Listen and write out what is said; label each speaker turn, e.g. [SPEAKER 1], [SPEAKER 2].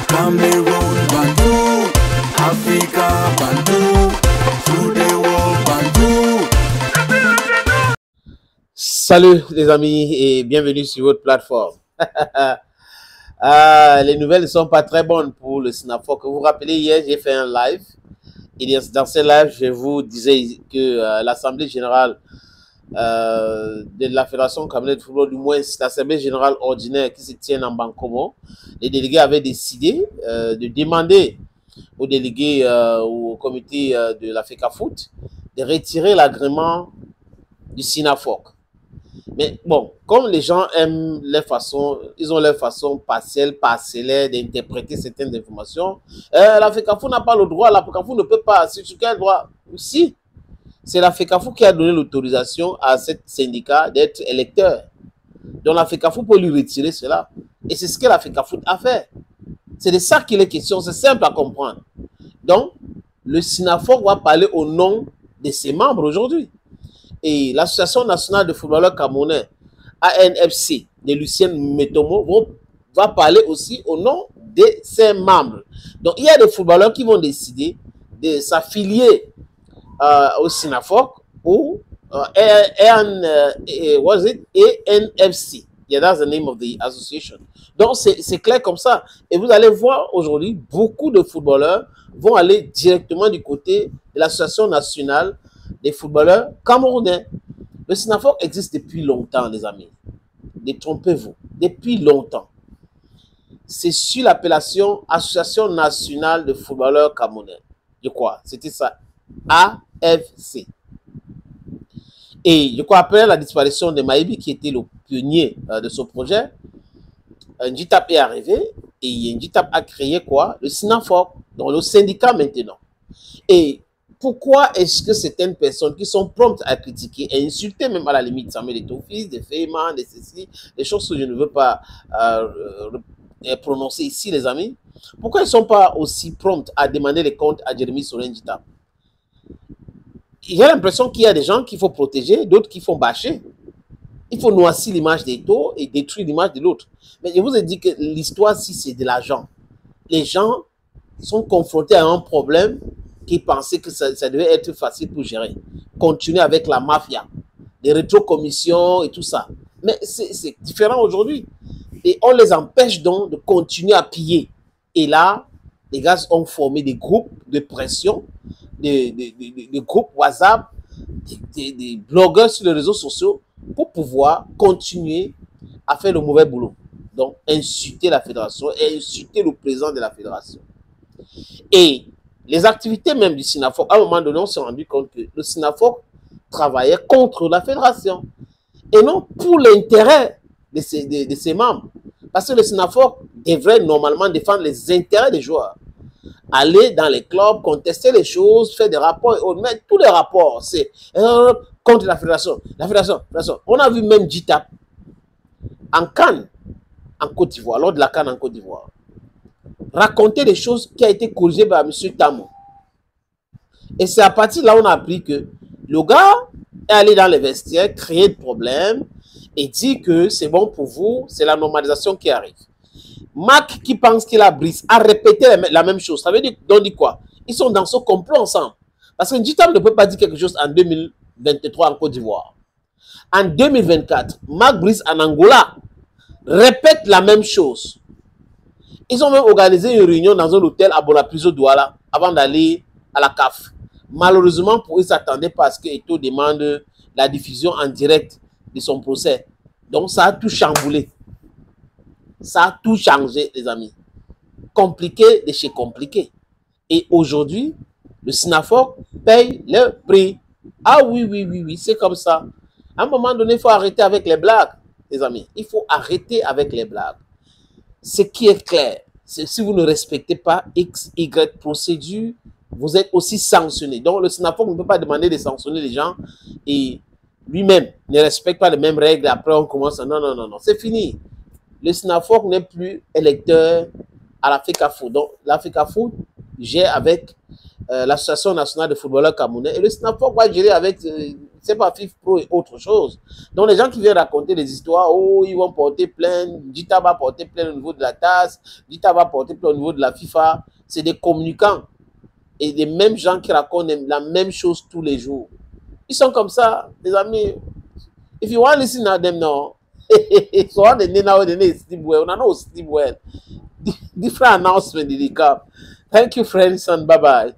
[SPEAKER 1] Cameroon, Bandou, Africa, Bandou, through the world, Bandou.
[SPEAKER 2] Salut les amis et bienvenue sur votre plateforme. Les nouvelles ne sont pas très bonnes pour le SNAFOC. Vous vous rappelez, hier j'ai fait un live. Et dans ce live, je vous disais que l'Assemblée générale de la Fédération camerounaise de football, du moins l'Assemblée générale ordinaire qui se tient en Bankomo, les délégués avaient décidé de demander aux délégués au comité de la FECAFOOT de retirer l'agrément du SINAFOC. Mais bon, comme les gens aiment leur façon, ils ont leur façon parcellaire d'interpréter certaines informations, la FECAFOOT n'a pas le droit, la FECAFOOT ne peut pas, sur quel droit? Si, c'est la FECAFOOT qui a donné l'autorisation à ce syndicat d'être électeur. Donc la FECAFOOT peut lui retirer cela. Et c'est ce que la FECAFOOT a fait. C'est de ça qu'il est question, c'est simple à comprendre. Donc, le SINAFOC va parler au nom de ses membres aujourd'hui. Et l'Association nationale de footballeurs camerounais, ANFC, de Lucien Metomo, va parler aussi au nom de ses membres. Donc, il y a des footballeurs qui vont décider de s'affilier au SINAFOC ou ANFC. Yeah, that's the name of the association. Donc, c'est clair comme ça. Et vous allez voir aujourd'hui, beaucoup de footballeurs vont aller directement du côté de l'Association nationale des footballeurs camerounais. Le SINAFOC existe depuis longtemps, les amis. Détrompez-vous. Depuis longtemps. C'est sur l'appellation Association nationale de footballeurs camerounais. Je crois. C'était ça. AFC. Et je crois après la disparition de Maïbi, qui était le pionnier de ce projet, Njitap est arrivé et Njitap a créé quoi? Le SINAFOC, dans le syndicat maintenant. Et pourquoi est-ce que certaines personnes qui sont promptes à critiquer et insulter même à la limite Samuel Eto'o-Fils, des Feyman, des ceci, des choses que je ne veux pas prononcer ici, les amis, pourquoi ils ne sont pas aussi promptes à demander les comptes à Jérémy Sorin-Njitap? J'ai l'impression qu'il y a des gens qu'il faut protéger, d'autres qui font bâcher. Il faut noircir l'image d'Eto'o et détruire l'image de l'autre. Mais je vous ai dit que l'histoire, si c'est de l'argent, les gens sont confrontés à un problème qui pensaient que ça devait être facile pour gérer. Continuer avec la mafia, les rétrocommissions et tout ça. Mais c'est différent aujourd'hui. Et on les empêche donc de continuer à piller. Et là, les gars ont formé des groupes de pression, des groupes WhatsApp, des blogueurs sur les réseaux sociaux pour pouvoir continuer à faire le mauvais boulot. Donc, insulter la fédération et insulter le président de la fédération. Et les activités même du SINAFOC, à un moment donné, on s'est rendu compte que le SINAFOC travaillait contre la fédération et non pour l'intérêt de ses membres. Parce que le SINAFOC devrait normalement défendre les intérêts des joueurs. Aller dans les clubs, contester les choses, faire des rapports et autres. Mais tous les rapports, c'est contre la fédération. La fédération. On a vu même Njitap en CAN, en Côte d'Ivoire, lors de la CAN en Côte d'Ivoire, raconter des choses qui a été corrigées par M. Tamou. Et c'est à partir de là on a appris que le gars est allé dans les vestiaires, créer des problèmes et dit que c'est bon pour vous, c'est la normalisation qui arrive. Mac qui pense qu'il a brisé a répété la même chose. Ça veut dire, donc dit quoi? Ils sont dans ce complot ensemble. Parce que Njitap ne peut pas dire quelque chose en 2023 en Côte d'Ivoire. En 2024, Mac Brice en Angola répète la même chose. Ils ont même organisé une réunion dans un hôtel à Bonapriso Douala avant d'aller à la CAF. Malheureusement, pour eux, ils ne s'attendaient pas à ce que Eto'o demande la diffusion en direct de son procès. Donc, ça a tout chamboulé. Ça a tout changé, les amis. Compliqué de chez compliqué. Et aujourd'hui, le SINAFOC paye le prix. Ah oui, c'est comme ça. À un moment donné, il faut arrêter avec les blagues, les amis. Il faut arrêter avec les blagues. Ce qui est clair, c'est si vous ne respectez pas X, Y procédure, vous êtes aussi sanctionné. Donc, le SINAFOC ne peut pas demander de sanctionner les gens et lui-même ne respecte pas les mêmes règles. Après, on commence à... Non, c'est fini. Le SINAFOC n'est plus électeur à la FECAFOOT. Donc, la FECAFOOT gère avec l'Association nationale de footballeurs camerounais et le SINAFOC va gérer avec C'est pas FIFA Pro et autre chose. Donc, les gens qui viennent raconter des histoires, oh, ils vont porter plainte, Dita va porter plainte au niveau de la TAS, Dita va porter plainte au niveau de la FIFA, c'est des communicants. Et les mêmes gens qui racontent la même chose tous les jours. Ils sont comme ça, les amis. If you want to listen to them now, so on the now they sleep well. No, no sleep well. Different announcement in the cap. Thank you, friends, and bye bye.